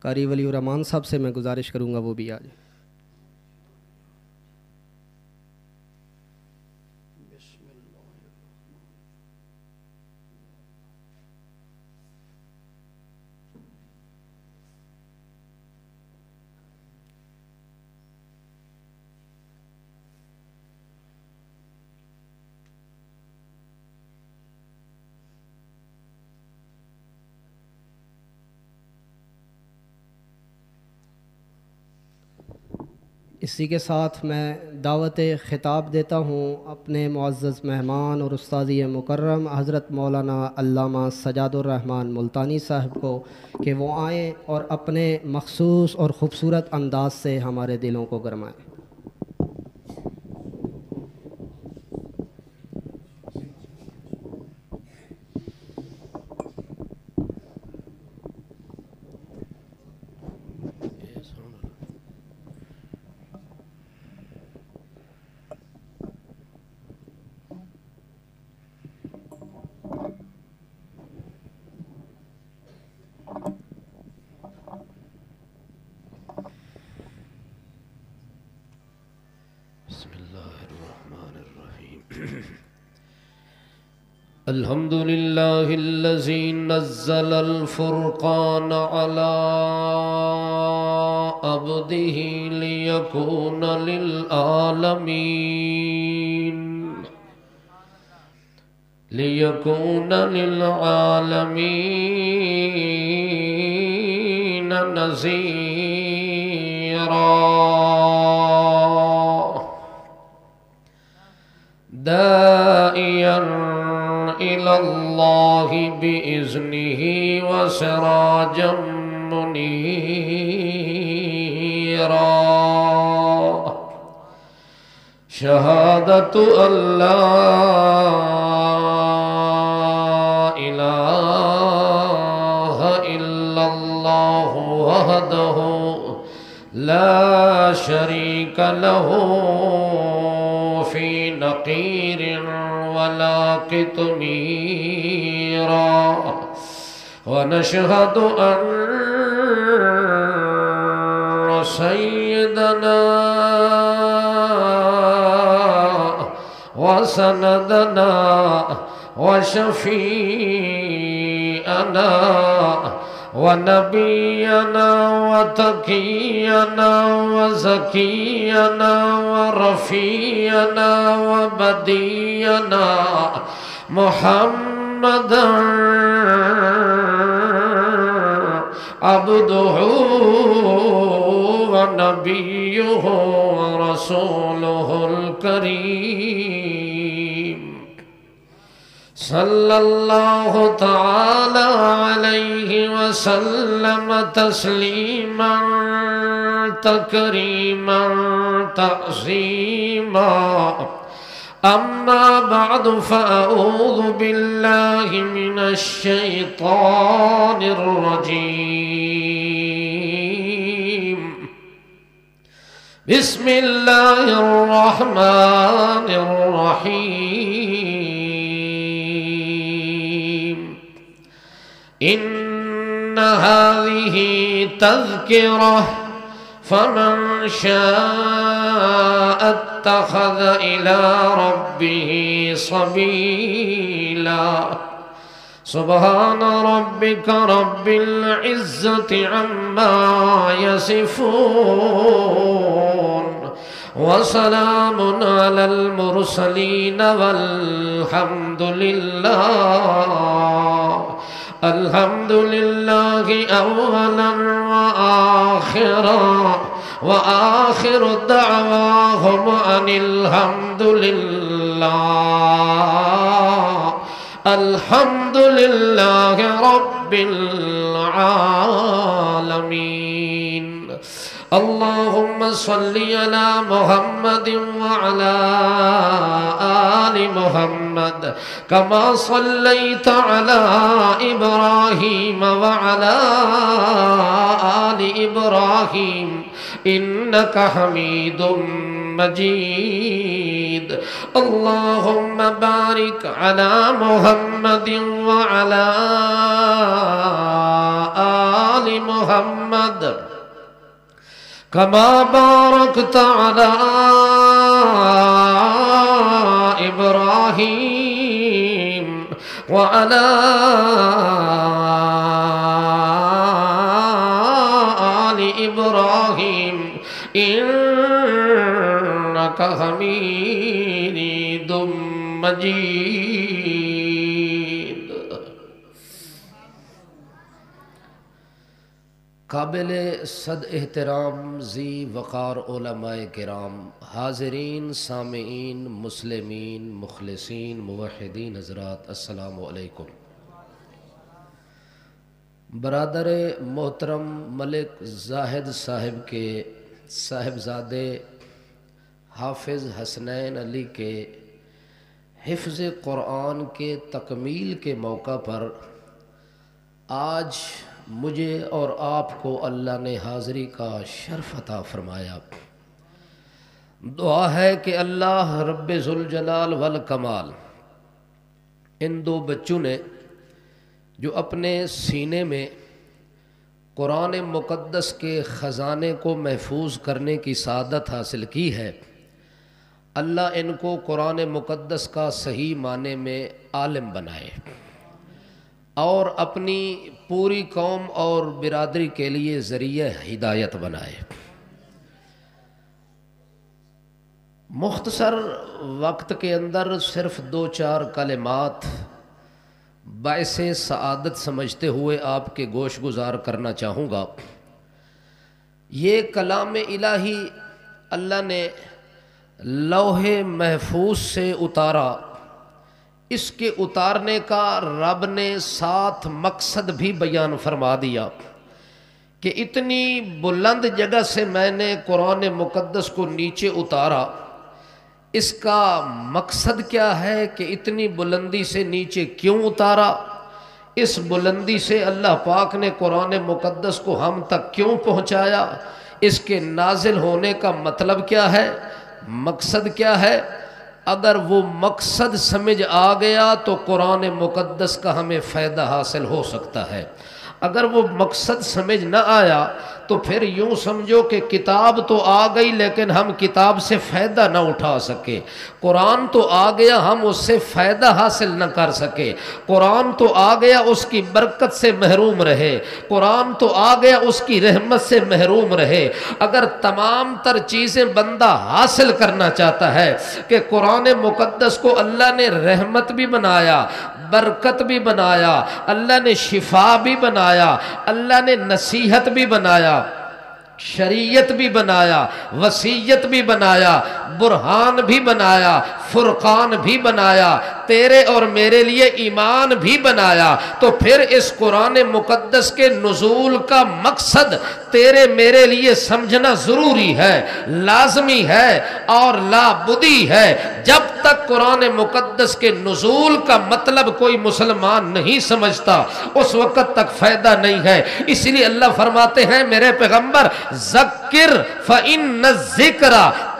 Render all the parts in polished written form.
قاری ولی الرحمان صاحب سے میں گزارش کروں گا وہ بھی آ جائیں۔ اسی کے ساتھ میں دعوت خطاب دیتا ہوں اپنے معزز مہمان اور استاذی مکرم حضرت مولانا علامہ سجاد الرحمن ملتانی صاحب کو کہ وہ آئیں اور اپنے مخصوص اور خوبصورت انداز سے ہمارے دلوں کو گرمائیں۔ الحمد لله الذي نزل الفرقان على عبده ليكون للعالمين نذيرا داعيا إلى الله بإذنه وسراجا منيرا شهادة أن لا إله إلا الله وحده لا شريك له في نقير ولا قطميرا ونشهد أن سيدنا وسندنا وشفيعنا ونبينا وتقينا وزكينا ورفيعنا وبدينا محمدا عبده ونبيه ورسوله الكريم صلى الله تعالى عليه وسلم تسليما تكريما تعظيما أما بعد فأعوذ بالله من الشيطان الرجيم بسم الله الرحمن الرحيم إن هذه تذكرة فمن شاء اتخذ إلى ربه سبيلا سبحان ربك رب العزة عما يصفون وسلام على المرسلين والحمد لله أولا وآخرا وآخر دعواهم أن الحمد لله رب العالمين اللهم صل على محمد وعلى آل محمد كما صليت على إبراهيم وعلى آل إبراهيم إنك حميد مجيد اللهم بارك على محمد وعلى آل محمد كما باركت على إبراهيم وعلى آل إبراهيم إنك حميد مجيد۔ قابل صد احترام ذی وقار علماء کرام، حاضرین، سامعین، مسلمین، مخلصین، موحدین حضرات، السلام علیکم۔ برادر محترم ملک زاہد صاحب کے صاحبزادے حافظ حسنین علی کے حفظ قرآن کے تکمیل کے موقع پر آج مجھے اور آپ کو اللہ نے حاضری کا شرف عطا فرمایا۔ دعا ہے کہ اللہ رب ذوالجلال والکمال ان دو بچوں نے جو اپنے سینے میں قرآن مقدس کے خزانے کو محفوظ کرنے کی سعادت حاصل کی ہے، اللہ ان کو قرآن مقدس کا صحیح معنی میں عالم بنائے اور اپنی پوری قوم اور برادری کے لیے ذریعہ ہدایت بنائے۔ مختصر وقت کے اندر صرف 2-4 کلمات باعث سعادت سمجھتے ہوئے آپ کے گوش گزار کرنا چاہوں گا۔ یہ کلام الہی اللہ نے لوح محفوظ سے اتارا، اس کے اتارنے کا رب نے ساتھ مقصد بھی بیان فرما دیا کہ اتنی بلند جگہ سے میں نے قرآن مقدس کو نیچے اتارا، اس کا مقصد کیا ہے کہ اتنی بلندی سے نیچے کیوں اتارا، اس بلندی سے اللہ پاک نے قرآن مقدس کو ہم تک کیوں پہنچایا، اس کے نازل ہونے کا مطلب کیا ہے، مقصد کیا ہے۔ اگر وہ مقصد سمجھ آ گیا تو قرآن مقدس کا ہمیں فائدہ حاصل ہو سکتا ہے، اگر وہ مقصد سمجھ نہ آیا تو پھر یوں سمجھو کہ کتاب تو آ گئی لیکن ہم کتاب سے فائدہ نہ اٹھا سکے، قرآن تو آ گیا ہم اس سے فائدہ حاصل نہ کر سکے، قرآن تو آ گیا اس کی برکت سے محروم رہے، قرآن تو آ گیا اس کی رحمت سے محروم رہے۔ اگر تمام تر چیزیں بندہ حاصل کرنا چاہتا ہے کہ قرآن مقدس کو اللہ نے رحمت بھی بنایا، برکت بھی بنایا، اللہ نے شفا بھی بنایا، اللہ نے نصیحت بھی بنایا، شریعت بھی بنایا، وصیت بھی بنایا، برہان بھی بنایا، فرقان بھی بنایا، تیرے اور میرے لیے ایمان بھی بنایا، تو پھر اس قرآن مقدس کے نزول کا مقصد تیرے میرے لیے سمجھنا ضروری ہے، لازمی ہے اور لابدی ہے۔ جب تک قرآن مقدس کے نزول کا مطلب کوئی مسلمان نہیں سمجھتا اس وقت تک فائدہ نہیں ہے۔ اس لیے اللہ فرماتے ہیں میرے پیغمبر ذکر فإن الذکر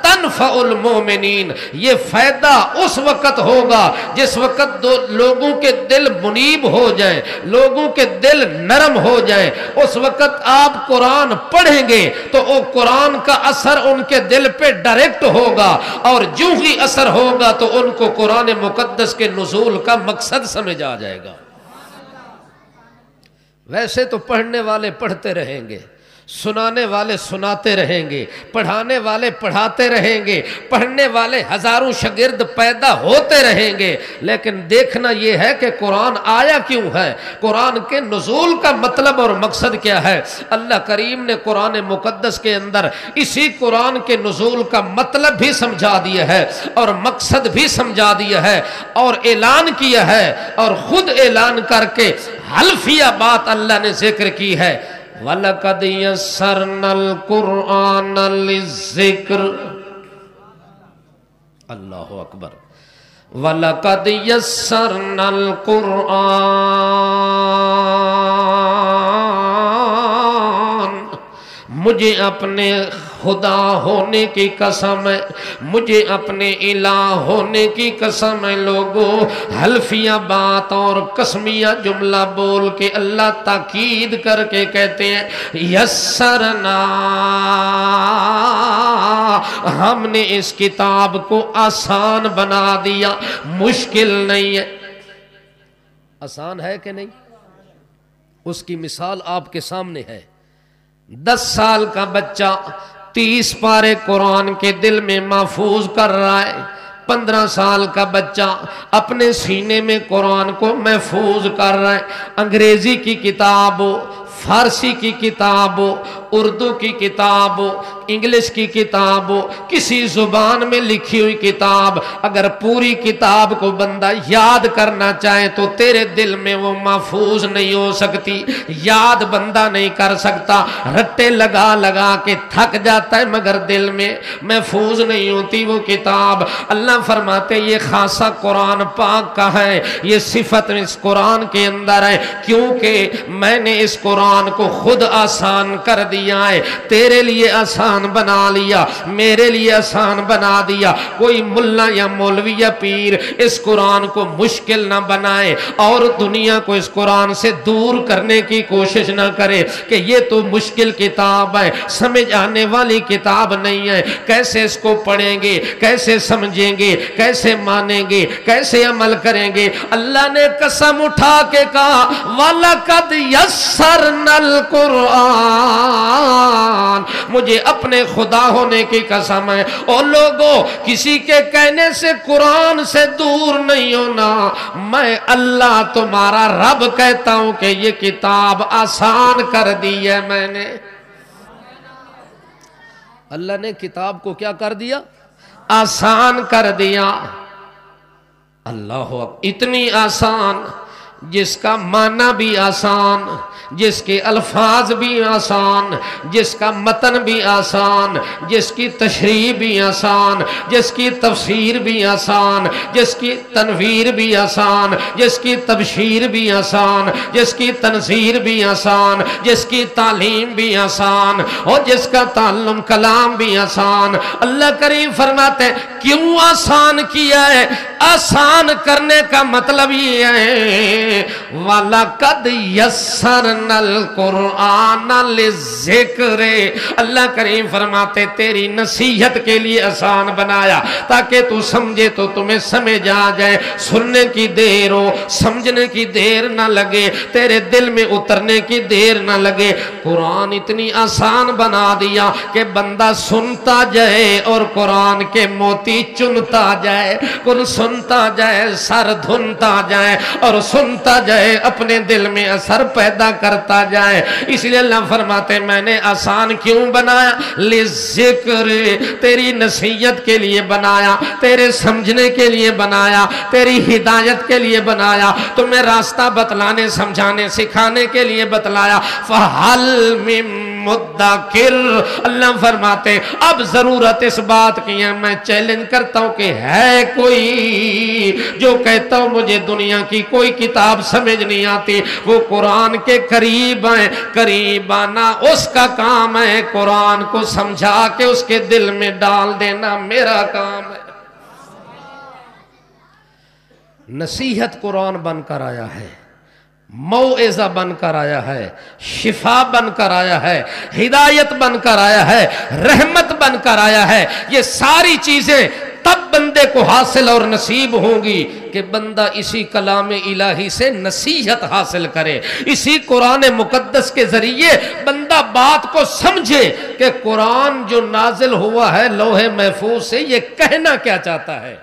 تنفع المؤمنین، یہ فائدہ اس وقت ہوگا جس وقت لوگوں کے دل منیب ہو جائیں، لوگوں کے دل نرم ہو جائیں، اس وقت آپ قرآن پڑھیں گے تو وہ قرآن کا اثر ان کے دل پہ ڈائریکٹ ہوگا، اور جو ہی اثر ہوگا تو ان کو قرآن مقدس کے نزول کا مقصد سمجھ آ جائے گا۔ ویسے تو پڑھنے والے پڑھتے رہیں گے، سنانے والے سناتے رہیں گے، پڑھانے والے پڑھاتے رہیں گے، پڑھنے والے ہزاروں شاگرد پیدا ہوتے رہیں گے، لیکن دیکھنا یہ ہے کہ قرآن آیا کیوں ہے، قرآن کے نزول کا مطلب اور مقصد کیا ہے۔ اللہ کریم نے قرآن مقدس کے اندر اسی قرآن کے نزول کا مطلب بھی سمجھا دیا ہے اور مقصد بھی سمجھا دیا ہے اور اعلان کیا ہے، اور خود اعلان کر کے حلفیہ بات اللہ نے ذکر کی ہے، وَلَقَدْ يَسَّرْنَا الْقُرْآنَ لِلذِّكْرِ۔ اللہ اکبر۔ وَلَقَدْ يَسَّرْنَا الْقُرْآنَ، مجھے اپنے خدا ہونے کی قسم ہے، مجھے اپنے الہ ہونے کی قسم ہے۔ لوگوں حلفیہ بات اور قسمیہ جملہ بول کے اللہ تاکید کر کے کہتے ہیں یسرنا، ہم نے اس کتاب کو آسان بنا دیا، مشکل نہیں ہے۔ آسان ہے کہ نہیں؟ اس کی مثال آپ کے سامنے ہے۔ 10 سال کا بچہ 30 پارے قرآن کے دل میں محفوظ کر رہا ہے، 15 سال کا بچہ اپنے سینے میں قرآن کو محفوظ کر رہا ہے۔ انگریزی کی کتاب ہو، فارسی کی کتاب ہو، اردو کی کتاب ہو، انگلش کی کتاب ہو، کسی زبان میں لکھی ہوئی کتاب، اگر پوری کتاب کو بندہ یاد کرنا چاہے تو تیرے دل میں وہ محفوظ نہیں ہو سکتی، یاد بندہ نہیں کر سکتا، رٹے لگا لگا کے تھک جاتا ہے مگر دل میں محفوظ نہیں ہوتی وہ کتاب۔ اللہ فرماتے یہ خاصہ قرآن پاک کا ہے، یہ صفت اس قرآن کے اندر ہے، کیونکہ میں نے اس قرآن کو خود آسان کر دیا ہے، تیرے لیے آسان بنا لیا، میرے لیے آسان بنا دیا۔ کوئی ملا یا مولوی یا پیر اس قرآن کو مشکل نہ بنائے اور دنیا کو اس قرآن سے دور کرنے کی کوشش نہ کرے کہ یہ تو مشکل کتاب ہے، سمجھ آنے والی کتاب نہیں ہے، کیسے اس کو پڑھیں گے، کیسے سمجھیں گے، کیسے مانیں گے، کیسے عمل کریں گے۔ اللہ نے قسم اٹھا کے کہا وَلَقَدْ يَسَّرْنَا الْقُرْآنَ، مجھے اپنے خدا ہونے کی قسم ہے۔ اور لوگوں کسی کے کہنے سے قرآن سے دور نہیں ہونا، میں اللہ تمہارا رب کہتا ہوں کہ یہ کتاب آسان کر دی ہے میں نے۔ اللہ نے کتاب کو کیا کر دیا؟ آسان کر دیا۔ اللہ اکبر، اتنی آسان جس کا معنی بھی آسان، جس کے الفاظ بھی آسان، جس کا متن بھی آسان، جس کی تشریح بھی آسان، جس کی تفسیر بھی آسان، جس کی تنویر بھی آسان، جس کی تبشیر بھی آسان، جس کی تنصیر بھی آسان، جس کی تعلیم بھی آسان اور جس کا تعلم کلام بھی آسان۔ اللہ کریم فرماتے ہیں کیوں آسان کیا ہے؟ آسان کرنے کا مطلب یہ ہے وَلَقَدْ يَسَّرْنَا الْقُرْآنَ لِلذِّكْرِ، اللہ کریم فرماتے تیری نصیحت کے لیے آسان بنایا تاکہ تو سمجھے تو تمہیں سمجھ آ جائے، سننے کی دیر ہو، سمجھنے کی دیر نہ لگے، تیرے دل میں اترنے کی دیر نہ لگے۔ قرآن اتنی آسان بنا دیا کہ بندہ سنتا جائے اور قرآن کے موتی چنتا جائے، کل سنتا جائے، سر دھنتا جائے اور سنتا جائے، اپنے دل میں اثر پیدا کرتا جائے۔ اس لیے اللہ فرماتے میں نے آسان کیوں بنایا؟ لِلذِّکْرِ، تیری نصیحت کے لیے بنایا، تیرے سمجھنے کے لیے بنایا، تیری ہدایت کے لیے بنایا، تمہیں راستہ بتلانے سمجھانے سکھانے کے لیے بتلایا۔ فَحَلْ مِن مدکر، اللہ فرماتے اب ضرورت اس بات کی ہے، میں چیلنج کرتا ہوں کہ ہے کوئی جو کہتا ہوں مجھے دنیا کی کوئی کتاب سمجھ نہیں آتی، وہ قرآن کے قریب ہیں، قریب آنا اس کا کام ہے، قرآن کو سمجھا کے اس کے دل میں ڈال دینا میرا کام ہے۔ نصیحت قرآن بن کر آیا ہے، موعظہ بن کر آیا ہے، شفا بن کر آیا ہے، ہدایت بن کر آیا ہے، رحمت بن کر آیا ہے۔ یہ ساری چیزیں تب بندے کو حاصل اور نصیب ہوں گی کہ بندہ اسی کلام الہی سے نصیحت حاصل کرے، اسی قرآن مقدس کے ذریعے بندہ بات کو سمجھے کہ قرآن جو نازل ہوا ہے لوح محفوظ سے یہ کہنا کیا چاہتا ہے،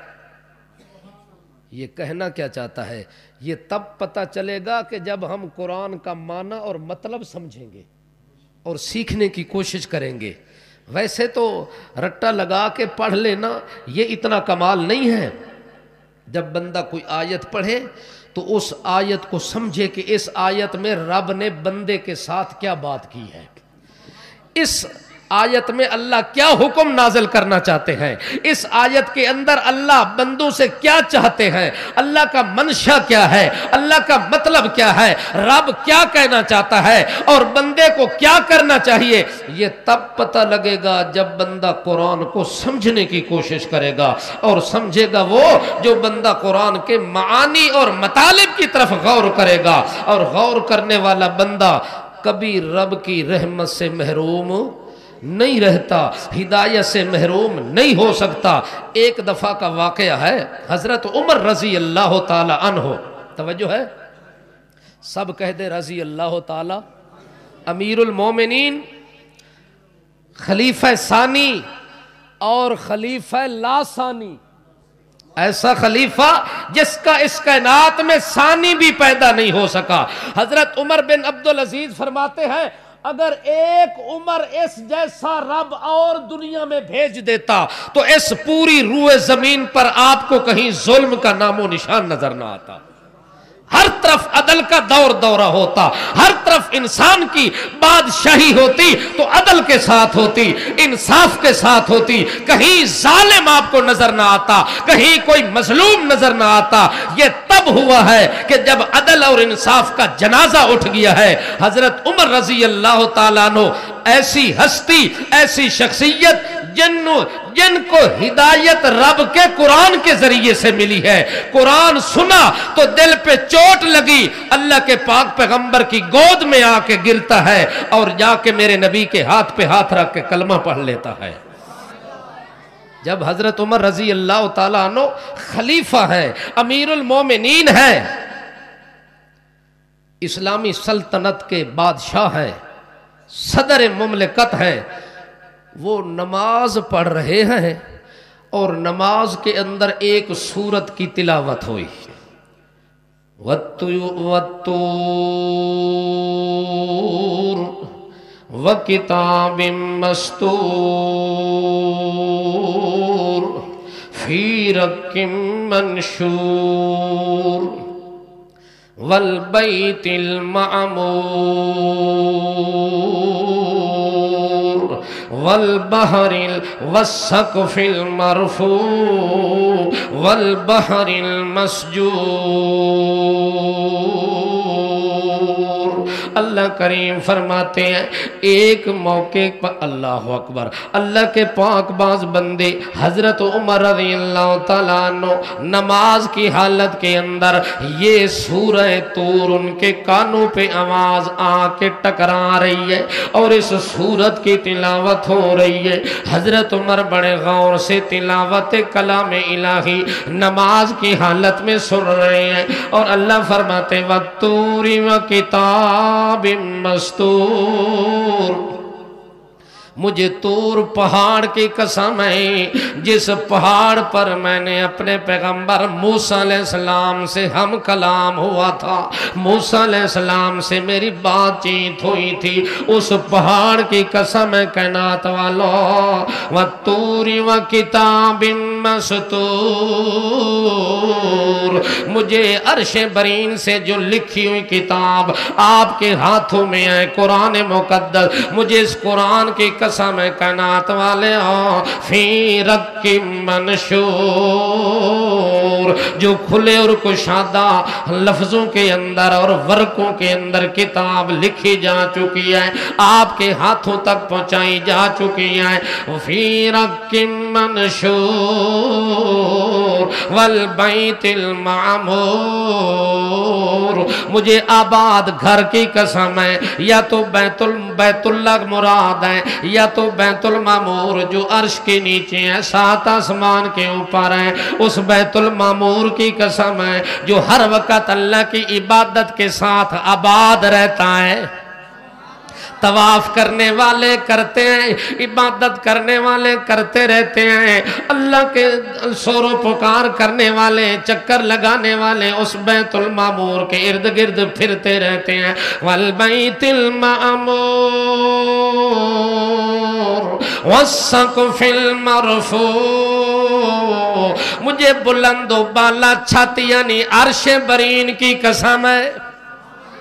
یہ کہنا کیا چاہتا ہے۔ یہ تب پتہ چلے گا کہ جب ہم قرآن کا معنی اور مطلب سمجھیں گے اور سیکھنے کی کوشش کریں گے۔ ویسے تو رٹا لگا کے پڑھ لینا یہ اتنا کمال نہیں ہے، جب بندہ کوئی آیت پڑھے تو اس آیت کو سمجھے کہ اس آیت میں رب نے بندے کے ساتھ کیا بات کی ہے، اس آیت میں اللہ کیا حکم نازل کرنا چاہتے ہیں، اس آیت کے اندر اللہ بندوں سے کیا چاہتے ہیں، اللہ کا منشا کیا ہے، اللہ کا مطلب کیا ہے، رب کیا کہنا چاہتا ہے اور بندے کو کیا کرنا چاہیے، یہ تب پتہ لگے گا جب بندہ قرآن کو سمجھنے کی کوشش کرے گا، اور سمجھے گا وہ جو بندہ قرآن کے معانی اور مطالب کی طرف غور کرے گا، اور غور کرنے والا بندہ کبھی رب کی رحمت سے محروم نہیں رہتا، ہدایت سے محروم نہیں ہو سکتا۔ ایک دفعہ کا واقعہ ہے، حضرت عمر رضی اللہ تعالی عنہ، توجہ ہے، سب کہہ دے رضی اللہ تعالی، امیر المومنین، خلیفہ ثانی اور خلیفہ لا ثانی، ایسا خلیفہ جس کا اس کائنات میں ثانی بھی پیدا نہیں ہو سکا۔ حضرت عمر بن عبدالعزیز فرماتے ہیں اگر ایک عمر اس جیسا رب اور دنیا میں بھیج دیتا تو اس پوری روئے زمین پر آپ کو کہیں ظلم کا نام و نشان نظر نہ آتا، ہر طرف عدل کا دور دورہ ہوتا، ہر طرف انسان کی بادشاہی ہوتی تو عدل کے ساتھ ہوتی، انصاف کے ساتھ ہوتی، کہیں ظالم آپ کو نظر نہ آتا، کہیں کوئی مظلوم نظر نہ آتا۔ یہ تب ہوا ہے کہ جب عدل اور انصاف کا جنازہ اٹھ گیا ہے۔ حضرت عمر رضی اللہ تعالیٰ عنہ ایسی ہستی، ایسی شخصیت جن کو ہدایت رب کے قرآن کے ذریعے سے ملی ہے، قرآن سنا تو دل پہ چوٹ لگی، اللہ کے پاک پیغمبر کی گود میں آ کے گرتا ہے اور جا کے میرے نبی کے ہاتھ پہ ہاتھ رکھ کے کلمہ پڑھ لیتا ہے۔ جب حضرت عمر رضی اللہ تعالیٰ عنہ خلیفہ ہے، امیر المومنین ہے، اسلامی سلطنت کے بادشاہ ہیں، صدر مملکت ہیں، وہ نماز پڑھ رہے ہیں اور نماز کے اندر ایک سورت کی تلاوت ہوئی، وَالطُّورِ وَكِتَابٍ مَّسْطُورٍ فِي رَقٍّ مَّنشُورٍ وَالْبَيْتِ الْمَعْمُورِ والبحر والسقف المرفوع والبحر المسجور۔ اللہ کریم فرماتے ہیں ایک موقع پر، اللہ اکبر، اللہ کے پاک باز بندے حضرت عمر رضی اللہ تعالیٰ عنہ نماز کی حالت کے اندر یہ سورہ طور ان کے کانوں پہ آواز آ کے ٹکرا رہی ہے اور اس سورت کی تلاوت ہو رہی ہے۔ حضرت عمر بڑے غور سے تلاوت کلام الہی نماز کی حالت میں سن رہے ہیں، اور اللہ فرماتے وَالطُّورِ وَكِتَابٍ مَّسْطُورٍ، مجھے طور پہاڑ کی قسم ہے جس پہاڑ پر میں نے اپنے پیغمبر موسیٰ علیہ السلام سے ہم کلام ہوا تھا، موسیٰ علیہ السلام سے میری بات چیت ہوئی تھی، اس پہاڑ کی قسم ہے کائنات والو، وَالطُّورِ وَكِتَابٍ مَّسْطُورٍ، مجھے عرش برین سے جو لکھی ہوئی کتاب آپ کے ہاتھوں میں ہے قرآن مقدس، مجھے اس قرآن کی قسم کائنات والے ہوں، فی رق منشور، جو کھلے اور کشادہ لفظوں کے اندر اور ورقوں کے اندر کتاب لکھی جا چکی ہے، آپ کے ہاتھوں تک پہنچائی جا چکی ہے، فی رق منشور والبیت المعمور، مجھے آباد گھر کی قسم ہے، یا تو بیت اللہ مراد ہے یا تو بیت المعمور جو عرش کے نیچے ہے، 7 آسمان کے اوپر ہے، اس بیت المعمور کی قسم ہے جو ہر وقت اللہ کی عبادت کے ساتھ آباد رہتا ہے۔ طواف کرنے والے کرتے ہیں، عبادت کرنے والے کرتے رہتے ہیں، اللہ کے سور و پکار کرنے والے، چکر لگانے والے اس بیت المعمور کے ارد گرد پھرتے رہتے ہیں۔ والبیت المعمور والسقف المرفوع، مجھے بلند و بالا چھت یعنی عرش برین کی قسم ہے،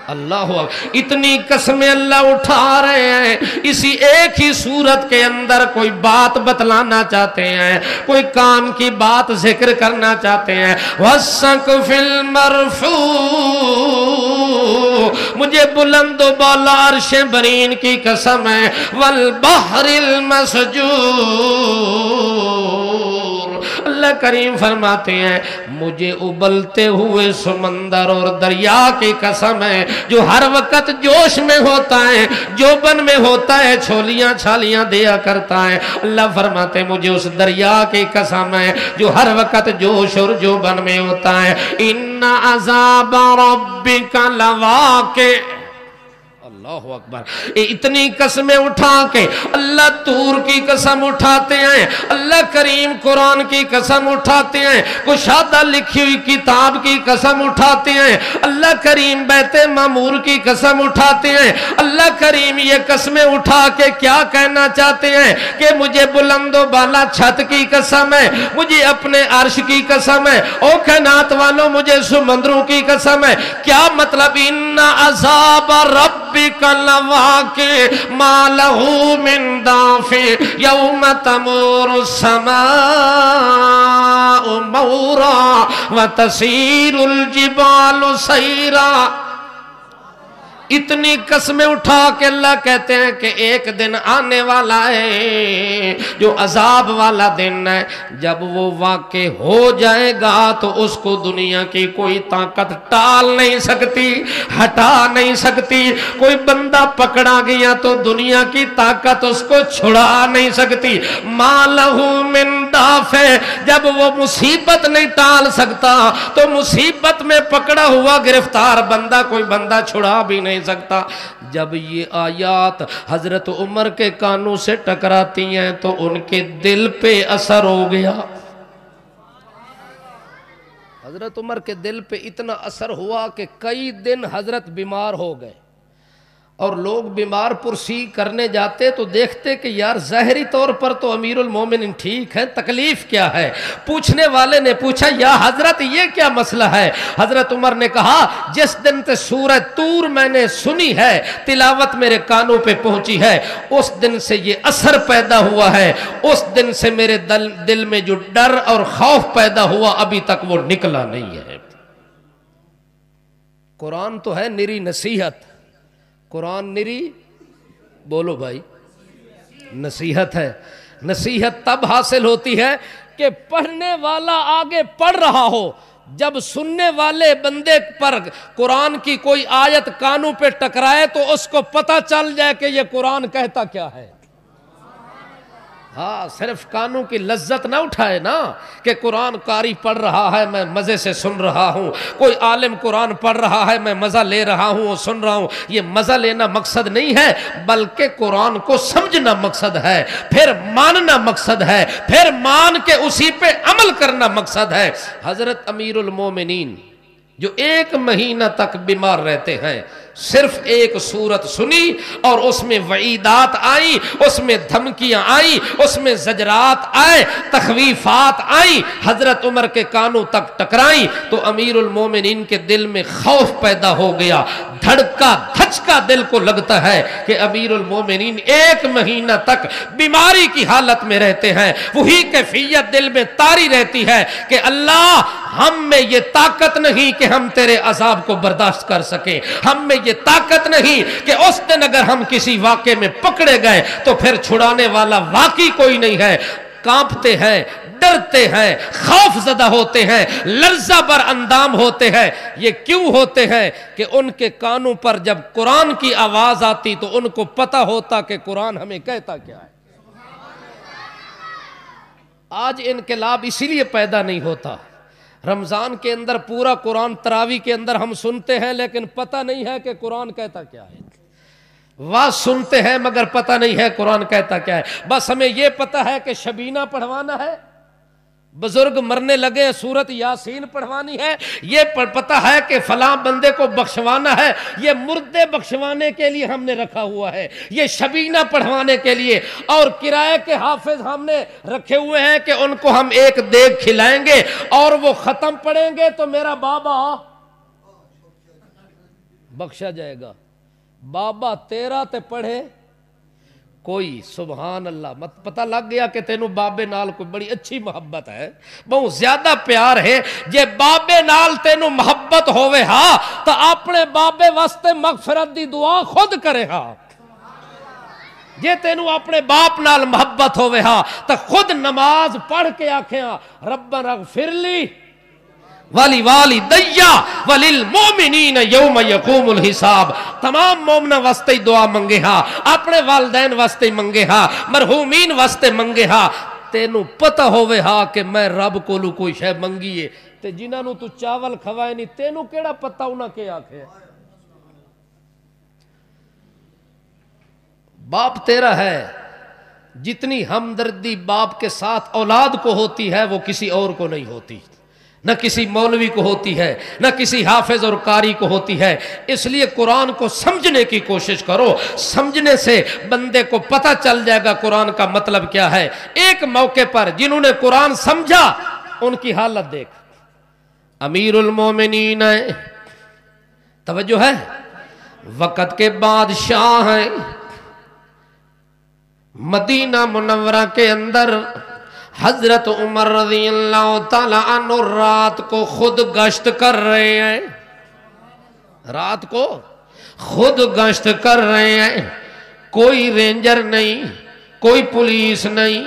اللہ اتنی قسمیں اللہ اٹھا رہے ہیں، اسی ایک ہی صورت کے اندر کوئی بات بتلانا چاہتے ہیں، کوئی کام کی بات ذکر کرنا چاہتے ہیں۔ وَالسَّقْفِ الْمَرْفُوعِ، مجھے بلند و بالا عرش برین کی قسم ہے، وَالْبَحْرِ الْمَسْجُورِ، اللہ کریم فرماتے ہیں مجھے ابلتے ہوئے سمندر اور دریا کی قسم ہے جو ہر وقت جوش میں ہوتا ہے، جوبن میں ہوتا ہے، چھولیاں چھالیاں دیا کرتا ہے۔ اللہ فرماتے ہیں مجھے اس دریا کی قسم ہے جو ہر وقت جوش اور جوبن میں ہوتا ہے۔ ان عذاب ربک لواقع، اللہ اکبر، اتنی قسمیں اٹھا کے اللہ طور کی قسم اٹھاتے ہیں، اللہ کریم قرآن کی قسم اٹھاتے ہیں، کشادہ لکھی ہوئی کتاب کی قسم اٹھاتے ہیں، اللہ کریم بیت معمور کی قسم اٹھاتے ہیں۔ اللہ کریم یہ قسمیں اٹھا کے کیا کہنا چاہتے ہیں کہ مجھے بلند و بالا چھت کی قسم ہے، مجھے اپنے عرش کی قسم ہے، او کائنات والوں مجھے سمندروں کی قسم ہے۔ کیا مطلب؟ ان عذاب ربک لواقع ما له من دافع یوم تمور السماء مورا وتسیر الجبال سیرا۔ اتنی قسمیں اٹھا کے اللہ کہتے ہیں کہ ایک دن آنے والا ہے جو عذاب والا دن ہے، جب وہ واقع ہو جائے گا تو اس کو دنیا کی کوئی طاقت ٹال نہیں سکتی، ہٹا نہیں سکتی۔ کوئی بندہ پکڑا گیا تو دنیا کی طاقت اس کو چھڑا نہیں سکتی۔ ما لہو من دافع، جب وہ مصیبت نہیں ٹال سکتا تو مصیبت میں پکڑا ہوا گرفتار بندہ کوئی بندہ چھڑا بھی نہیں سکتا۔ جب یہ آیات حضرت عمر کے کانوں سے ٹکراتی ہیں تو ان کے دل پہ اثر ہو گیا۔ حضرت عمر کے دل پہ اتنا اثر ہوا کہ کئی دن حضرت بیمار ہو گئے، اور لوگ بیمار پرسی کرنے جاتے تو دیکھتے کہ یار ظاہری طور پر تو امیر المومنین ٹھیک ہے، تکلیف کیا ہے؟ پوچھنے والے نے پوچھا یا حضرت یہ کیا مسئلہ ہے؟ حضرت عمر نے کہا جس دن سے سورہ طور میں نے سنی ہے، تلاوت میرے کانوں پہ پہنچی ہے، اس دن سے یہ اثر پیدا ہوا ہے، اس دن سے میرے دل میں جو ڈر اور خوف پیدا ہوا ابھی تک وہ نکلا نہیں ہے۔ قرآن تو ہے نری نصیحت، قرآن نری، بولو بھائی، نصیحت ہے۔ نصیحت تب حاصل ہوتی ہے کہ پڑھنے والا آگے پڑھ رہا ہو، جب سننے والے بندے پر قرآن کی کوئی آیت کانوں پہ ٹکرائے تو اس کو پتہ چل جائے کہ یہ قرآن کہتا کیا ہے۔ ہاں، صرف کانوں کی لذت نہ اٹھائے نا کہ قرآن قاری پڑھ رہا ہے میں مزے سے سن رہا ہوں، کوئی عالم قرآن پڑھ رہا ہے میں مزہ لے رہا ہوں اور سن رہا ہوں۔ یہ مزہ لینا مقصد نہیں ہے، بلکہ قرآن کو سمجھنا مقصد ہے، پھر ماننا مقصد ہے، پھر مان کے اسی پہ عمل کرنا مقصد ہے۔ حضرت امیر المومنین جو 1 مہینہ تک بیمار رہتے ہیں، صرف ایک سورت سنی اور اس میں وعیدات آئیں، اس میں دھمکیاں آئیں، اس میں زجرات آئے، تخویفات آئیں، حضرت عمر کے کانوں تک ٹکرائیں تو امیر المومنین کے دل میں خوف پیدا ہو گیا، دھڑکا دھچکا دل کو لگتا ہے کہ امیر المومنین 1 مہینہ تک بیماری کی حالت میں رہتے ہیں۔ وہی کیفیت دل میں طاری رہتی ہے کہ اللہ ہم میں یہ طاقت نہیں کہ ہم تیرے عذاب کو برداشت کر سکیں، ہم میں یہ طاقت نہیں کہ اس دن اگر ہم کسی واقعے میں پکڑے گئے تو پھر چھڑانے والا واقعی کوئی نہیں ہے۔ کانپتے ہیں، ڈرتے ہیں، خوف زدہ ہوتے ہیں، لرزہ بر اندام ہوتے ہیں۔ یہ کیوں ہوتے ہیں کہ ان کے کانوں پر جب قرآن کی آواز آتی تو ان کو پتہ ہوتا کہ قرآن ہمیں کہتا کیا ہے۔ آج انقلاب اسی لیے پیدا نہیں ہوتا، رمضان کے اندر پورا قرآن تراویح کے اندر ہم سنتے ہیں لیکن پتہ نہیں ہے کہ قرآن کہتا کیا ہے۔ واز سنتے ہیں مگر پتہ نہیں ہے قرآن کہتا کیا ہے۔ بس ہمیں یہ پتہ ہے کہ شبینہ پڑھوانا ہے، بزرگ مرنے لگے سورت یاسین پڑھوانی ہے، یہ پتہ ہے کہ فلاں بندے کو بخشوانا ہے، یہ مردے بخشوانے کے لیے ہم نے رکھا ہوا ہے، یہ شبینہ پڑھوانے کے لیے، اور کرائے کے حافظ ہم نے رکھے ہوئے ہیں کہ ان کو ہم ایک دیگ کھلائیں گے اور وہ ختم پڑھیں گے تو میرا بابا بخشا جائے گا۔ بابا تیرا تے پڑھے کوئی، سبحان اللہ، مت پتہ لگ گیا کہ تینوں بابے نال کوئی بڑی اچھی محبت ہے، بہت زیادہ پیار ہے۔ جے بابے نال تینوں محبت ہوئے ہاں تو اپنے بابے واسطے مغفرت دی دعا خود کرے ہاں۔ جے تینوں اپنے باپ نال محبت ہوئے ہاں تو خود نماز پڑھ کے آکھیاں ربنا اغفر لی والی والدیا وللمؤمنین یوم یقوم الحساب۔ تمام مومنہ واسطے دعا منگے ہاں، اپنے والدین واسطے منگے ہاں، مرحومین واسطے منگے ہاں۔ تینوں پتہ ہوئے ہاں کہ میں رب کولو کوئی شے منگی ہے تے جنہاں نو تو چاول کھوائے نہیں، تینوں کیڑا پتہ انہاں کے آکھے۔ باپ تیرا ہے، جتنی ہمدردی باپ کے ساتھ اولاد کو ہوتی ہے وہ کسی اور کو نہیں ہوتی، نہ کسی مولوی کو ہوتی ہے، نہ کسی حافظ اور قاری کو ہوتی ہے۔ اس لیے قرآن کو سمجھنے کی کوشش کرو، سمجھنے سے بندے کو پتہ چل جائے گا قرآن کا مطلب کیا ہے۔ ایک موقع پر جنہوں نے قرآن سمجھا ان کی حالت دیکھ، امیر المومنین ہیں، توجہ ہے، وقت کے بادشاہ ہیں، مدینہ منورہ کے اندر حضرت عمر رضی اللہ تعالیٰ عنہ رات کو خود گشت کر رہے ہیں، رات کو خود گشت کر رہے ہیں، کوئی رینجر نہیں، کوئی پولیس نہیں،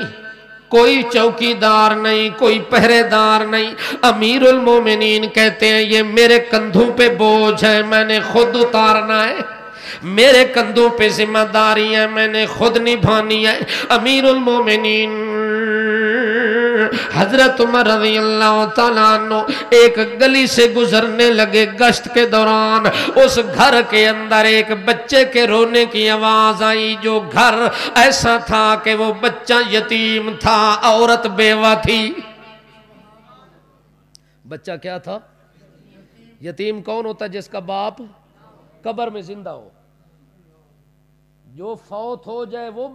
کوئی چوکیدار نہیں، کوئی پہرے دار نہیں۔ امیر المومنین کہتے ہیں یہ میرے کندھوں پہ بوجھ ہے، میں نے خود اتارنا ہے، میرے کندھوں پہ ذمہ داری ہے، میں نے خود نبھانی ہے۔ امیر المومنین حضرت عمر رضی اللہ تعالیٰ عنہ ایک گلی سے گزرنے لگے گشت کے دوران، اس گھر کے اندر ایک بچے کے رونے کی آواز آئی، جو گھر ایسا تھا کہ وہ بچہ یتیم تھا، عورت بیوہ تھی۔ بچہ کیا تھا؟ یتیم کون ہوتا ہے؟ جس کا باپ قبر میں زندہ ہو، جو فوت ہو جائے وہ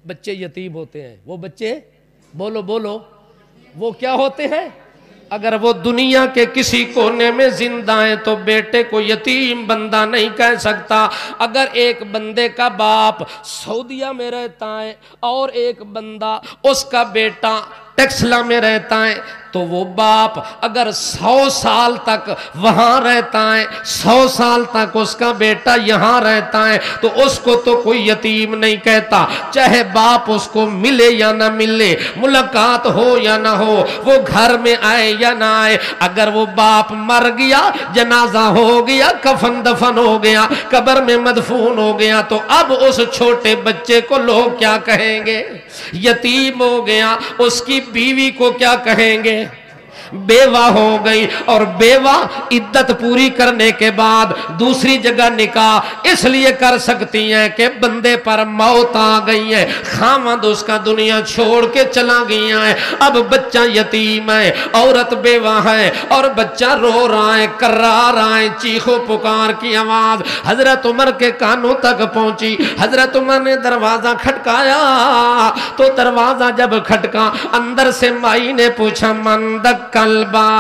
بچے یتیم ہوتے ہیں۔ وہ بچے بولو بولو وہ کیا ہوتے ہیں؟ اگر وہ دنیا کے کسی کونے میں زندہ ہیں تو بیٹے کو یتیم بندہ نہیں کہہ سکتا۔ اگر ایک بندے کا باپ سعودیہ میں رہتا ہے اور ایک بندہ اس کا بیٹا ٹیکسلا میں رہتا ہے تو وہ باپ اگر 100 سال تک وہاں رہتا ہے، 100 سال تک اس کا بیٹا یہاں رہتا ہے تو اس کو تو کوئی یتیم نہیں کہتا، چاہے باپ اس کو ملے یا نہ ملے، ملاقات ہو یا نہ ہو، وہ گھر میں آئے یا نہ آئے۔ اگر وہ باپ مر گیا، جنازہ ہو گیا، کفن دفن ہو گیا، قبر میں مدفون ہو گیا، تو اب اس چھوٹے بچے کو لوگ کیا کہیں گے؟ یتیم ہو گیا۔ اس کی بیوی کو کیا کہیں گے؟ بیوہ ہو گئی، اور بیوہ عدت پوری کرنے کے بعد دوسری جگہ نکاح اس لیے کر سکتی ہیں کہ بندے پر موت آ گئی ہے، خاوند اس کا دنیا چھوڑ کے چلا گیا ہے، اب بچہ یتیم ہے، عورت بیوہ ہے، اور بچہ رو رہا ہے، کرا رہا ہے، چیخو پکار کی آواز حضرت عمر کے کانوں تک پہنچی۔ حضرت عمر نے دروازہ کھٹکایا تو دروازہ جب کھٹکا، اندر سے مائی نے پوچھا من دک الباب،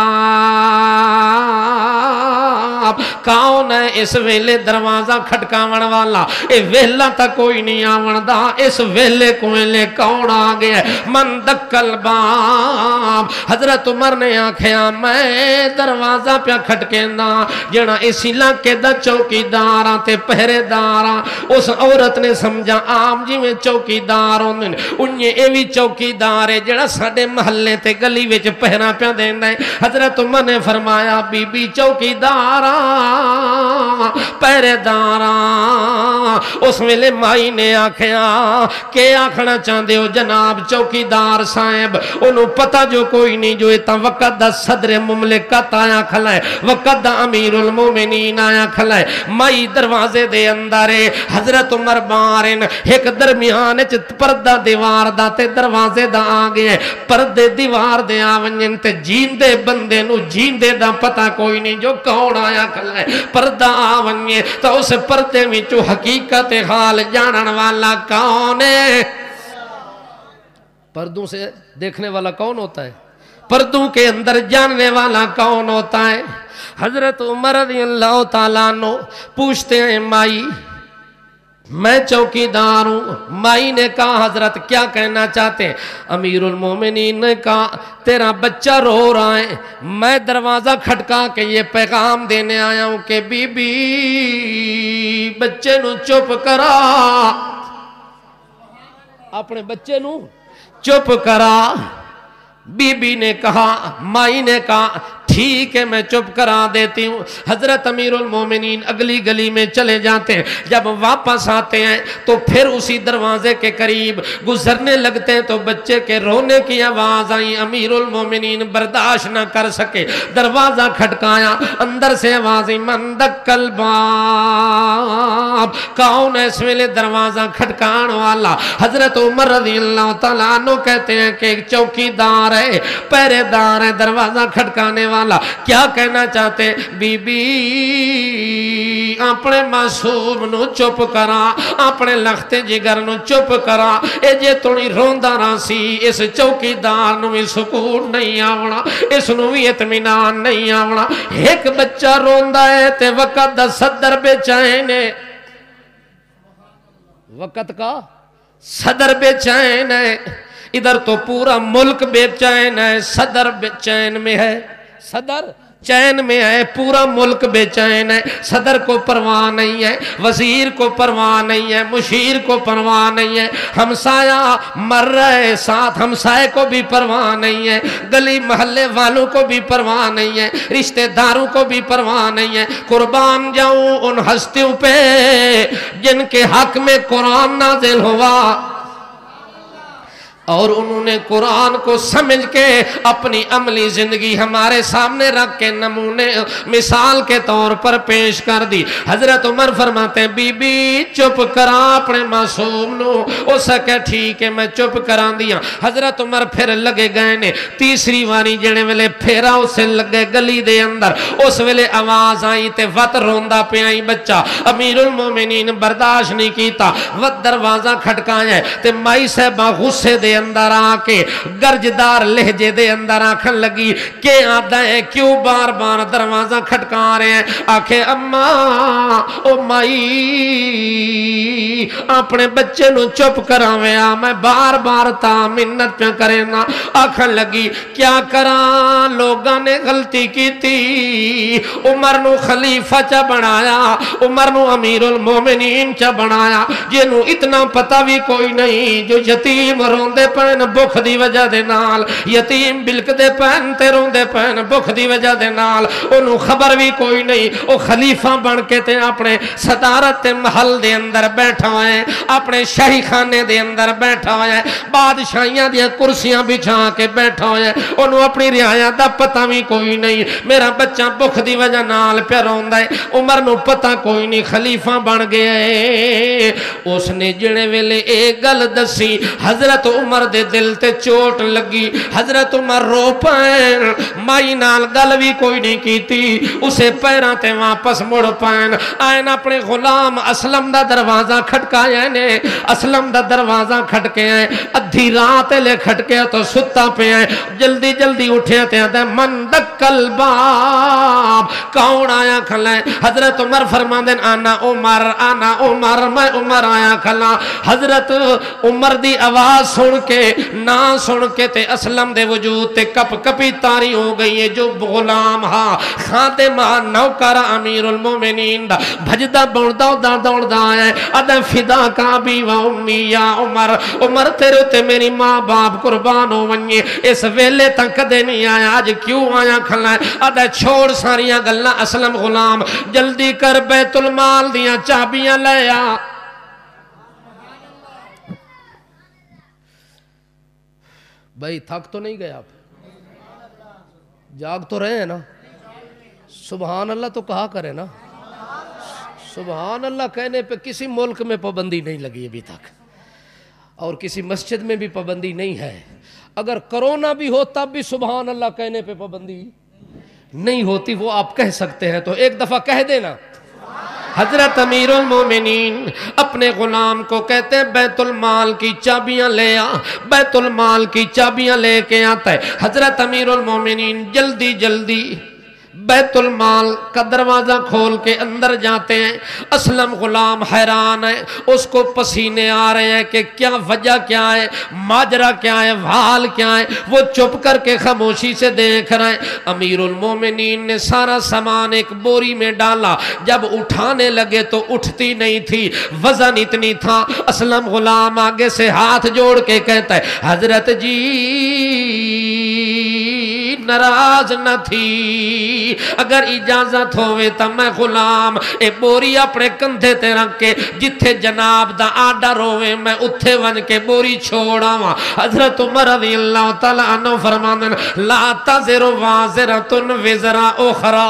کون ہے اس ویلے دروازہ کھٹکاون والا؟ اے ویلا تا کوئی نہیں آوندہ، اس ویلے کوئلے کون آ گیا؟ من دک الباب۔ حضرت عمر نے آکھیا میں دروازہ پہ کھٹکینا، جنا اس علاقے دا چوکیداراں تے پہرے داراں۔ اس عورت نے سمجھا عام جی میں چوکیدار ہوندے، انہیں ایوی چوکیدار ہے جڑا ساڈے محلے تے گلی وچ پہرا پیا دیندا ہے۔ حضرت عمر نے فرمایا بی بی چوکیداراں پہرے داراں۔ اس ویلے مائی نے آکھیا کہ آکھنا چاہندے ہو جناب چوکیدار صاحب؟ انہوں پتہ جو کوئی نہیں، جو اتنا وقت دا صدر مملکت آیا کھلا ہے، وقت دا امیر المومنین آیا کھلا ہے۔ مائی دروازے دے اندر ہے، حضرت عمر بارن ایک درمیان پردہ دیوار دا تے دروازے دا آ گیا ہے، پردے دیوار دے آونجن تے جیندے بندے نو جیندے دا پتہ کوئی نہیں جو کون آیا کھلا ہے۔ پردہ آونجے تو اس پردے میں جو حقیقت حال جانن والا کون ہے؟ پردوں سے دیکھنے والا کون ہوتا ہے؟ پردوں کے اندر جاننے والا کون ہوتا ہے؟ حضرت عمر رضی اللہ تعالیٰ عنہ پوچھتے ہیں مائی میں چوکیدار ہوں. مائی نے کہا حضرت کیا کہنا چاہتے ہیں؟ امیر المومنین نے کہا تیرا بچہ رو رہا ہے، میں دروازہ کھٹکا کے یہ پیغام دینے آیا ہوں کہ بی بی بچے نو چپ کرا، اپنے بچے نو چپ کرا. بی بی نے کہا، مائی نے کہا ٹھیک ہے میں چپ کرا دیتی ہوں. حضرت امیر المومنین اگلی گلی میں چلے جاتے ہیں. جب واپس آتے ہیں تو پھر اسی دروازے کے قریب گزرنے لگتے ہیں تو بچے کے رونے کی آواز آئی. امیر المومنین برداشت نہ کر سکے، دروازہ کھٹکایا، اندر سے آواز من دکل باب، کون ہے اس ویلے دروازہ کھٹکان والا؟ حضرت عمر رضی اللہ تعالیٰ عنہ کہتے ہیں کہ ایک چوکیدار ہے، پہرے دار ہے، دروازہ کھٹکانے والا. کیا کہنا چاہتے ہیں؟ بی بی اپنے معصوم نو چپ کرا، اپنے لختے جگر نو چپ کرا. اے جے تھوڑی روندا راسی اس چوکیدار نو بھی سکون نہیں آونا، اس نو بھی اطمینان نہیں آونا. ایک بچہ روندا ہے تے وقت دا صدر بے چین ہے، وقت کا صدر بے چین ہے. ادھر تو پورا ملک بے چین ہے، صدر بے چین میں ہے، صدر چین میں ہے، پورا ملک بے چین ہے. صدر کو پرواہ نہیں ہے، وزیر کو پرواہ نہیں ہے، مشیر کو پرواہ نہیں ہے، ہمسایہ مر رہے ساتھ ہمسائے کو بھی پرواہ نہیں ہے، گلی محلے والوں کو بھی پرواہ نہیں ہے، رشتہ داروں کو بھی پرواہ نہیں ہے. قربان جاؤں ان ہستیوں پہ جن کے حق میں قرآن نازل ہوا اور انہوں نے قرآن کو سمجھ کے اپنی عملی زندگی ہمارے سامنے رکھ کے نمونے مثال کے طور پر پیش کر دی. حضرت عمر فرماتے ہیں بی بی چپ کرا اپنے معصوم نو. او سکے ٹھیک ہے میں چپ کرا دیا. حضرت عمر پھر لگے گئے نے تیسری واری جنے ویلے پھیرا اسے لگے گلی دے اندر. اس ویلے آواز آئی تے وط روندا پہ آئی بچہ. امیر المومنین برداشت نہیں کیتا، وط دروازہ کھٹکایا ہے تے مائی صاحبہ غصے دے اندر آ کے گرجدار لہجے دے اندر آکھن لگی کہ آدھا ہے کیوں بار بار دروازہ کھٹکا رہے ہیں؟ آکھے اماں او مائی اپنے بچے نو چپ کراویا، میں بار بار تا منت پہ کرے نا. آکھن لگی کیا کراں لوگاں نے غلطی کی تھی، عمر نو خلیفہ چا بنایا، عمر نو امیر المومنین چا بنایا، جنوں اتنا پتہ بھی کوئی نہیں جو یتیم روندے پین بخ دی وجہ دے نال، یتیم بلک دے پین تے روندے پین بخ دی وجہ دے نال، انہوں خبر بھی کوئی نہیں. او خلیفہ بن کے تے اپنے صدارت محل دے اندر بیٹھا ہے، اپنے شاہی خانے دے اندر بیٹھا ہے، بادشاہیاں دیا کرسیاں بچھا کے بیٹھا ہے، انہوں اپنی رعایا دا پتہ بھی کوئی نہیں. میرا بچہ بخ دی وجہ نال پہ روندہ ہے، عمر نو پتہ کوئی نہیں، خلیفہ بن گیا ہے. اس نے جنے ویلے ایک گل دسی، حضرت عمر دے دل تے چوٹ لگی. حضرت عمر رو پائن، مائی نال گل بھی کوئی نہیں کیتی، اسے پیران تے واپس مڑ پائن. آئین اپنے غلام اسلم دا دروازہ کھٹکایا نے، اسلم دا دروازہ کھٹکے ہیں، ادھی رات لے کھٹکے تو ستا پہ ہیں. جلدی جلدی اٹھے تے آدھے من دکل باب، کون آیا کھلائیں؟ حضرت عمر فرما دیں آنا عمر میں عمر آیا کھلا. حضرت عمر دی آواز سن کے نہ سن کے تے اسلم دے وجود تے کپ کپی تاری ہو گئی ہے. جو غلام ہاں خادم نوکر امیر المومنین دا بھجدہ دوڑدا آیا ہے. ادھا فدا کا بھی و امی یا عمر، عمر تیرے تے میری ماں باپ قربان ہو ونیے، اس ویلے تک دے نہیں آیا، آج کیوں آیا کھلا ہے؟ ادھا چھوڑ ساریاں گلنا اسلم غلام جلدی کر بیت المال دیاں چابیاں لے آ. بھائی تھک تو نہیں گئے آپ؟ جاگ تو رہے ہیں نا؟ سبحان اللہ تو کہا کرے نا. سبحان اللہ کہنے پہ کسی ملک میں پابندی نہیں لگی ابھی تک، اور کسی مسجد میں بھی پابندی نہیں ہے. اگر کرونا بھی ہو تب بھی سبحان اللہ کہنے پہ پابندی نہیں ہوتی. وہ آپ کہہ سکتے ہیں تو ایک دفعہ کہہ دینا حضرت امیر المومنین اپنے غلام کو کہتے ہیں بیت المال کی چابیاں لے آ، بیت المال کی چابیاں لے کے آتا ہے۔ حضرت امیر المومنین جلدی جلدی بیت المال کا دروازہ کھول کے اندر جاتے ہیں۔ اسلم غلام حیران ہے، اس کو پسینے آ رہے ہیں کہ کیا وجہ کیا ہے، ماجرا کیا ہے، حال کیا ہے۔ وہ چپ کر کے خاموشی سے دیکھ رہے ہیں۔ امیر المومنین نے سارا سامان ایک بوری میں ڈالا، جب اٹھانے لگے تو اٹھتی نہیں تھی، وزن اتنی تھا۔ اسلم غلام آگے سے ہاتھ جوڑ کے کہتا ہے حضرت جی ناراض نہ تھی، اگر اجازت ہوئے تا میں غلام اے بوری اپنے کندھے تے رکھ کے جتھے جناب دا آڈر ہوئے میں اتھے ون کے بوری چھوڑا ہوا۔ حضرت عمر رضی اللہ تعالیٰ عنہ فرماندن لا تزر وازرۃ وزر اخری،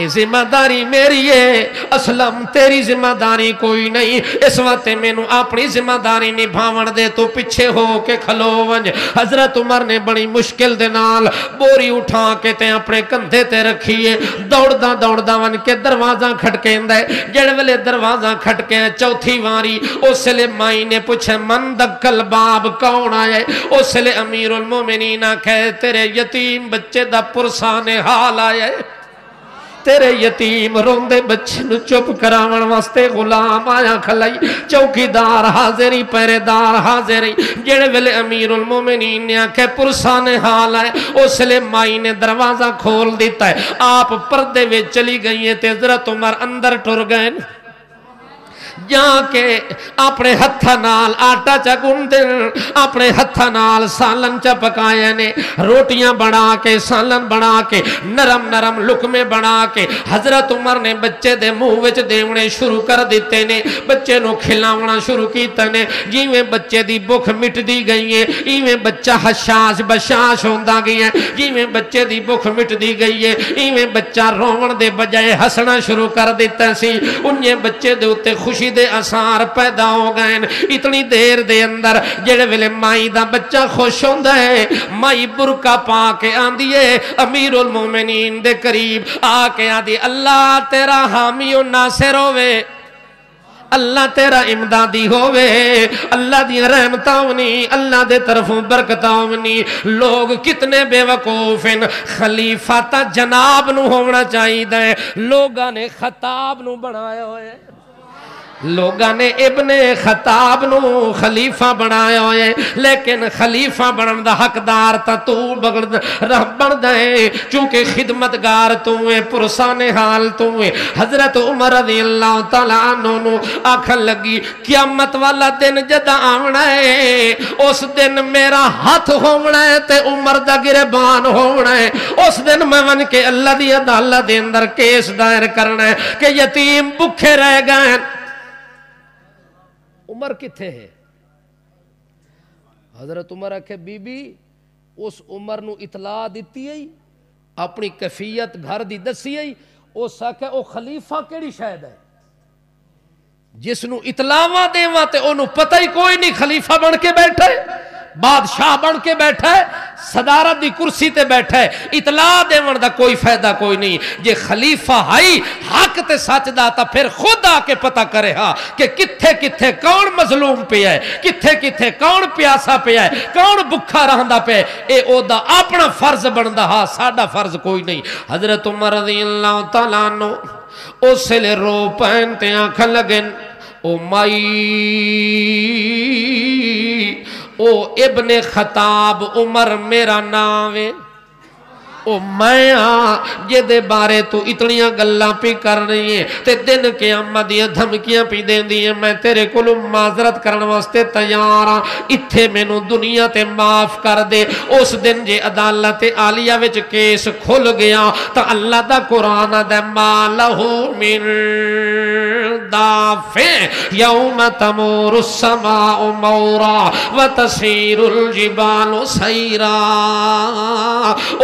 ذمہ داری میری ہے اسلم، تیری ذمہ داری کوئی نہیں۔ اس وقت میں نو اپنی ذمہ داری نبھاون دے تو پیچھے ہو کے کھلو ونج۔ حضرت عمر نے بڑی مشکل دے نال بوری اٹھا کے تے اپنے کندھے تے رکھیے، دوڑدا ون کے دروازہ کھٹکیندا ہے۔ جڑے ویلے دروازہ کھٹکے چوتھی واری اس لے مائی نے پوچھے من دکل باب کون آئے؟ اس لے امیر المومنین کہے تیرے یتیم بچے دا پرسان حال آئے، تیرے یتیم روندے بچے نو چپ کراون واسطے غلام آیا کھلائی، چوکیدار حاضری پہرےدار حاضری۔ جڑے ویلے امیر المومنین نے آکھے پرسان حال ہے، اس لئے مائی نے دروازہ کھول دیتا ہے، آپ پردے وچ چلی گئی ہیں تے حضرت عمر اندر ٹر گئے جا کے اپنے ہتھا نال آٹا چا گندن، اپنے ہتھا نال سالن چا پکایا نے، روٹیاں بنا کے سالن بنا کے نرم نرم لکمے بنا کے حضرت عمر نے بچے دے منہ وچ دیونے شروع کر دیتے نے، بچے نو کھلاونا شروع کیتا نے۔ جیویں بچے دی بھوک مٹ دی گئی ہے ایویں بچہ حشاش بشاش ہوندا گیا ہے، جیویں بچے دی بھوک مٹ دی گئی ہے ایویں بچہ رون دے بجائے ہسنا شروع کر دیتا سی۔ انہیں بچے دے اتے خوشی دے اثار پیدا ہو گئے۔ اتنی دیر دے اندر جڑے ویلے مائی دا بچہ خوش ہوندا ہے، مائی برقع پا کے آندی ہے امیر المومنین دے قریب آ کے آندی اللہ تیرا حامی و ناصر ہوئے، اللہ تیرا امدادی ہوئے، اللہ دی رحمتاں ونی، اللہ دے طرفوں برکتاں ونی۔ لوگ کتنے بے وقوف ہیں، خلیفہ تا جناب نو ہونا چاہیے دے، لوگاں نے خطاب نو بنایا ہوئے، لوگاں نے ابن خطاب نو خلیفہ بنایا ہوئے، لیکن خلیفہ بنن دا حقدار تا تو بن دے، چونکہ خدمتگار تو ہے، پرسان حال تو ہے۔ حضرت عمر رضی اللہ تعالیٰ عنہ نو آکھن لگی قیامت والا دن جدا آونا ہے، اس دن میرا ہاتھ ہونا ہے تے عمر دا گربان ہونا ہے، اس دن میں ون کے اللہ دی عدالت دے اندر کیس دائر کرنا ہے کہ یتیم بکھے رہ گئے۔ عمر کتھے ہے؟ حضرت عمر آکھے بی بی اس عمر نو اطلاع دیتی ہے، اپنی کیفیت گھر دی دسی ہے، اس آکھے او خلیفہ کیڑی شاید ہے جس نو اطلاعاں دیواں تے انہوں پتہ ہی کوئی نہیں خلیفہ بن کے بیٹھا ہے، بادشاہ بن کے بیٹھا ہے، صدارت دی کرسی تے بیٹھا ہے، اطلاع دیون دا کوئی فائدہ کوئی نہیں۔ جے خلیفہ ہائی حق تے سچ دا تا پھر خود آ کے پتہ کرے ہاں کہ کتھے کتھے کون مظلوم پہ ہے، کتھے کتھے کون پیاسا پہ ہے، کون بکھا رہندا پہ، اے او دا اپنا فرض بندا ہاں، ساڈا فرض کوئی نہیں۔ حضرت عمر رضی اللہ تعالیٰ عنہ اس لئے رو پہنتے آنکھ لگن او مائی او ابن خطاب عمر میرا نام ہے، او میں جے دے بارے تو اتنیاں گلاں پی کر رہی ہیں تے دن قیامت دیاں دھمکیاں پی دین دیاں، میں تیرے کولوں معذرت کرن واسطے تیار ہاں، اتھے مینوں دنیا تے معاف کر دے۔ اس دن جے عدالت عالیہ وچ کیس کھل گیا تا اللہ دا قرآن دے ما لہو من دافع یوم تمور السماء مورا وتسیر الجبال سیرا۔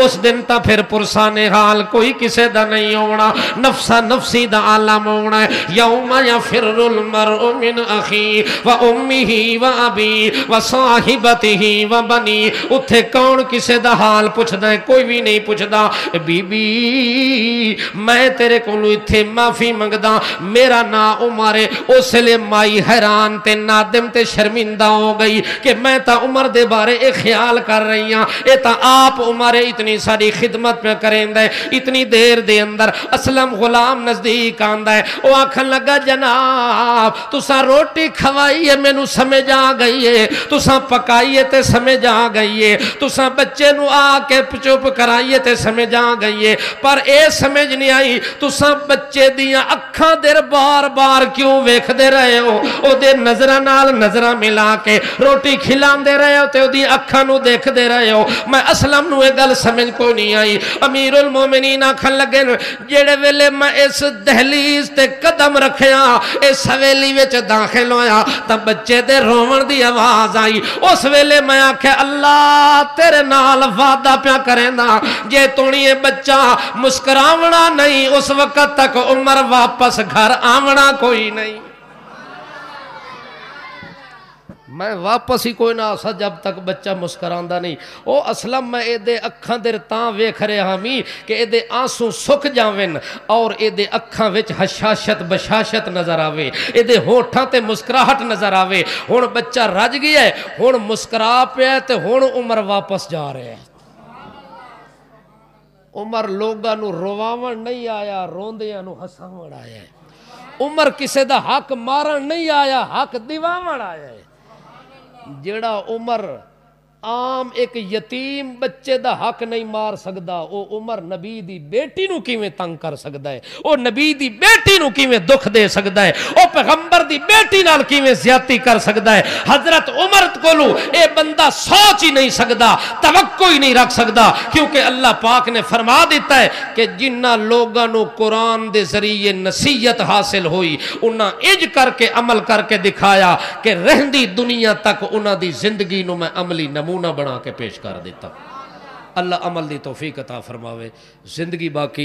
اس دن تا پھر پرسانے حال کوئی کسے دا نہیں ہونا، نفسا نفسی دا عالم ہونا ہے۔ یوم یفر المرء من اخی و امہ و ابی و صاحبتہ و بنی، اتھے کون کسے دا حال پوچھدا ہے؟ کوئی بھی نہیں پوچھدا۔ بی بی میں تیرے کولوں اتھے معافی منگدا، میرا نا عمر ہے۔ اس لیے مائی حیران تے نادم تے شرمندہ ہو گئی کہ میں تا عمر دے بارے ایک خیال کر رہی ہاں، اے تا آپ عمر اتنی ساری خدمت میں کریں دے، اتنی دیر دے اندر اسلم غلام نزدیک آندا ہے۔ وہ آکھن لگا جناب تساں روٹی کھوائیے مینوں سمجھ آ گئی ہے، تساں پکائیے تے سمجھ آ گئی ہے، تساں بچے نو آ کے چپ کرائیے تے سمجھ آ گئی ہے، پر اے سمجھ نہیں آئی تساں بچے دیاں اکھاں دیر بار بار کیوں ویکھ دے رہے ہو؟ او دے نظرہ نال نظرہ ملا کے روٹی کھلان دے رہے ہو تے او دی اکھاں نو دیکھ دے رہے ہو۔ میں اسلم نو ایک گل سمجھ کوئی نہیں آئی۔ امیر المومنین آکھن لگے جیڑے ویلے میں اس دہلیز تے قدم رکھیا، اس حویلی وچ داخل ہویا تا بچے دے روون دی آواز آئی۔ اس ویلے میں آکھے اللہ تیرے نال وعدہ پیا کریں دا، جے تونی بچہ مسکراونا نہیں اس وقت تک عمر واپس گھر آونا کوئی نہیں۔ میں واپس ہی کوئی نہ آسا جب تک بچہ مسکراندہ نہیں۔ او اسلم میں اے دے اکھاں دیر تاں ویکھ رہے ہامی کہ اے دے آنسوں سکھ جاویں اور اے دے اکھاں وچ حشاشت بشاشت نظر آوے، اے دے ہونٹھاں تے مسکراہٹ نظر آوے۔ ہن بچہ رج گیا ہے، ہن مسکرا پیا تے ہن عمر واپس جا رہے ہیں۔ عمر لوگاں نو رواون نہیں آیا، روندیاں نو ہساون آیا ہے۔ عمر کسے دا حق مارن نہیں آیا، حق دیواون آیا ہے۔ جیڑا عمر عام ایک یتیم بچے دا حق نہیں مار سکدا، او عمر نبی دی بیٹی نو کیویں تنگ کر سکدا ہے؟ او نبی دی بیٹی نو کیویں دکھ دے سکدا ہے؟ او پیغمبر دی بیٹی نال کیویں زیادتی کر سکدا ہے؟ حضرت عمر کولو اے بندہ سوچ ہی نہیں سکدا، توقع ہی نہیں رکھ سکدا، کیونکہ اللہ پاک نے فرما دیتا ہے کہ جنہ لوگاں نو قرآن دے ذریعے نصیحت حاصل ہوئی انہاں اج کر کے عمل کر کے دکھایا کہ رہندی دنیا تک انہاں دی زندگی نو میں عملی نمونہ بنا کے پیش کر دیتا۔ اللہ عمل دی توفیق عطا فرماوے، زندگی باقی